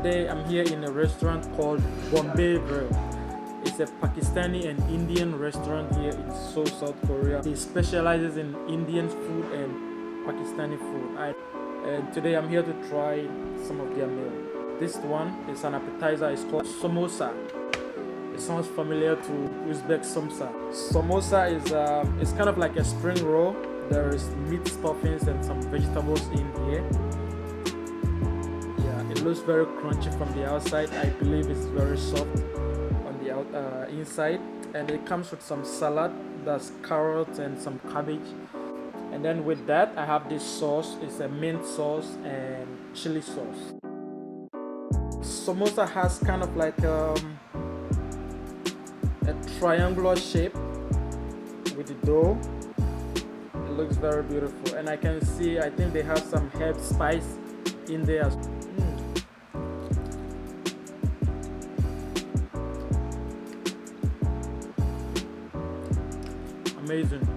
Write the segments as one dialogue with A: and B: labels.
A: Today I'm here in a restaurant called Bombay Grill. It's a Pakistani and Indian restaurant here in Seoul, South Korea. It specializes in Indian food and Pakistani food. And today I'm here to try some of their meal. This one is an appetizer. It's called Samosa. It sounds familiar to Uzbek Somosa. Samosa is kind of like a spring roll. There is meat stuffings and some vegetables in here. Yeah, it looks very crunchy from the outside. I believe it's very soft on the inside. And it comes with some salad. That's carrots and some cabbage. And then with that, I have this sauce. It's a mint sauce and chili sauce. Samosa has kind of like a triangular shape with the dough. It looks very beautiful, and I can see, I think they have some herb spice in there. Amazing.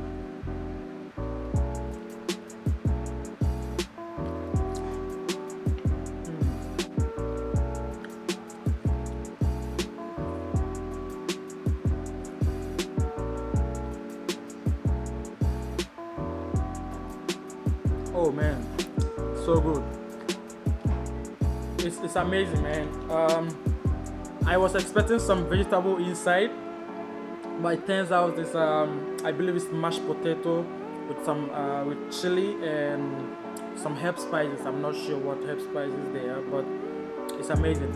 A: Oh man, so good. It's amazing, man. I was expecting some vegetable inside, but it turns out this I believe it's mashed potato with some with chili and some herb spices. I'm not sure what herb spices they are, but it's amazing.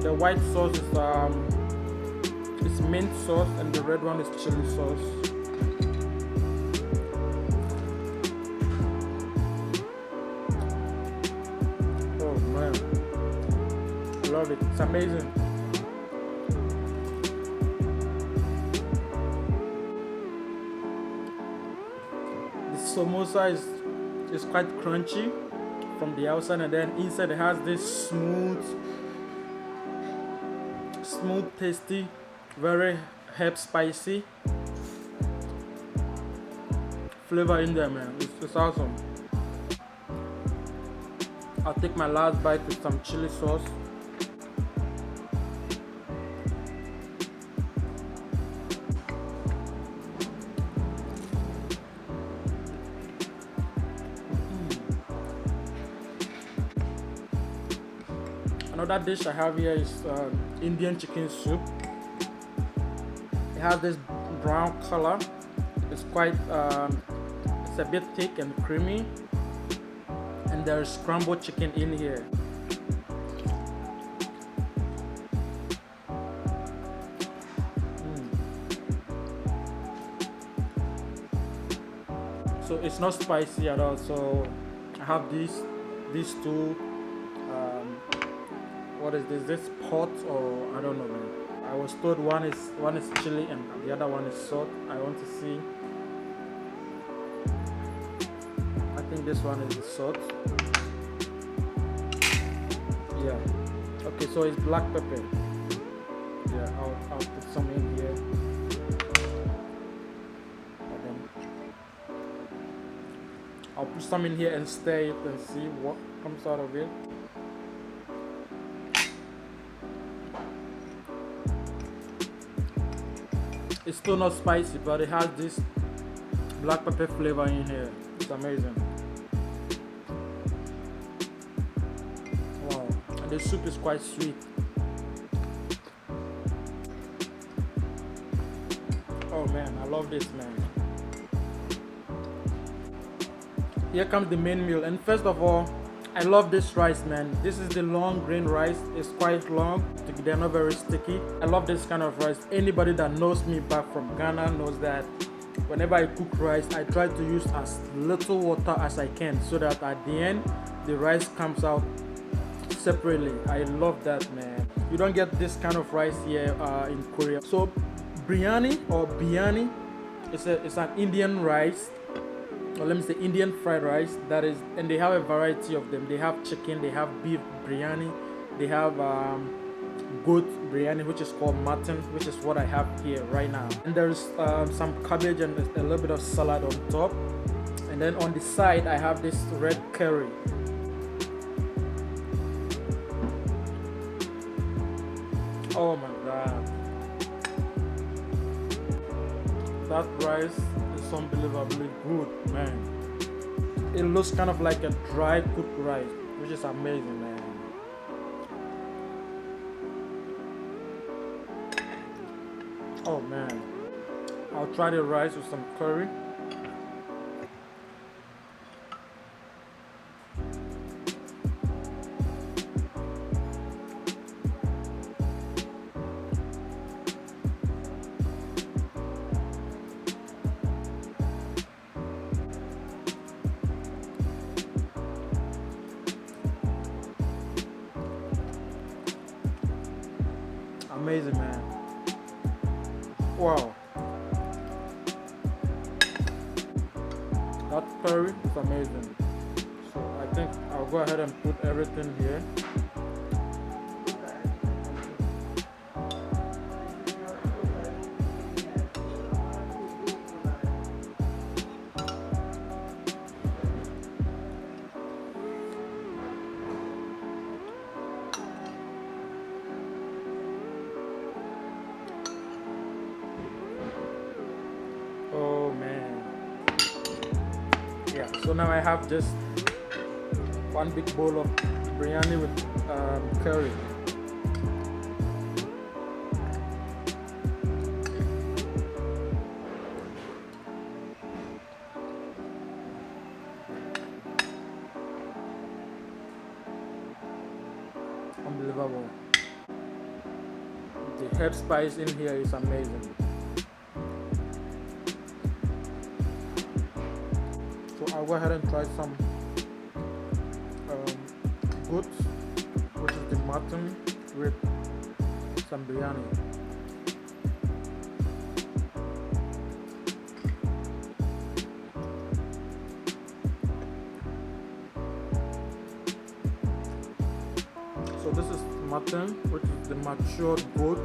A: The white sauce is it's mint sauce, and the red one is chili sauce. I love it. It's amazing. The samosa is quite crunchy from the outside, and then inside it has this smooth, tasty, very herb spicy flavor in there, man. It's awesome. I'll take my last bite with some chili sauce. Another dish I have here is Indian chicken soup. It has this brown color. It's quite, it's a bit thick and creamy. And there's scrambled chicken in here. So it's not spicy at all. So I have these two. What is this? This pot, or I don't know, man. I was told one is chili and the other one is salt. I want to see. I think this one is the salt. Yeah. Okay, so it's black pepper. Yeah, I'll put some in here. And then I'll put some in here and stir it and see what comes out of it. It's still not spicy, but it has this black pepper flavor in here. It's amazing. Wow. And the soup is quite sweet. Oh man, I love this, man. Here comes the main meal. And first of all, I love this rice, man. This is the long grain rice. It's quite long. They're not very sticky. I love this kind of rice. Anybody that knows me back from Ghana knows that whenever I cook rice, I try to use as little water as I can, so that at the end, the rice comes out separately. I love that, man. You don't get this kind of rice here in Korea. So biryani or biryani, it's an Indian rice. Or let me say Indian fried rice, that is, and they have a variety of them. They have chicken, they have beef biryani, they have goat biryani, which is called mutton, which is what I have here right now. And there's some cabbage and a little bit of salad on top. And then on the side I have this red curry. Oh my god. That rice is unbelievably good, man. It looks kind of like a dry cooked rice, which is amazing, man. Oh man. I'll try the rice with some curry. Amazing, man. Wow. That curry is amazing. So I think I'll go ahead and put everything here. Oh man. Yeah, so now I have just one big bowl of biryani with curry. Unbelievable. The herb spice in here is amazing. So I'll go ahead and try some goat, which is the mutton, with some biryani. So this is mutton, which is the matured goat.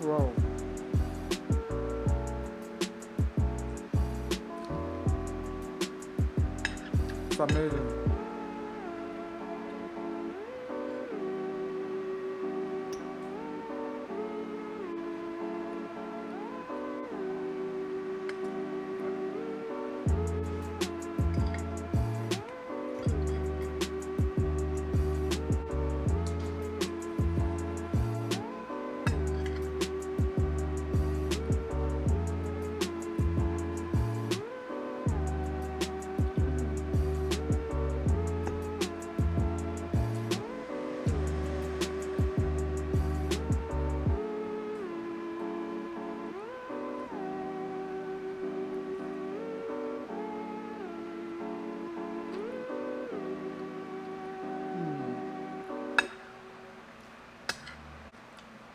A: Wow. It's amazing.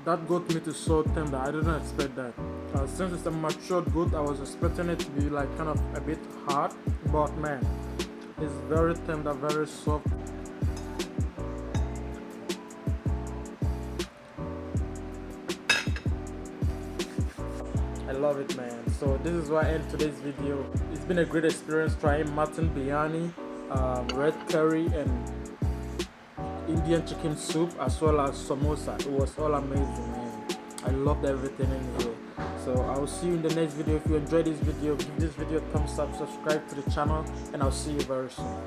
A: That goat meat is so tender. I didn't expect that. Since it's a matured goat, I was expecting it to be like kind of a bit hard, but man, it's very tender, very soft. I love it, man. So this is why I end today's video. It's been a great experience trying mutton biryani, red curry, and Indian chicken soup, as well as samosa. It was all amazing, man. I loved everything in here. So I will see you in the next video. If you enjoyed this video, give this video a thumbs up, subscribe to the channel, and I'll see you very soon.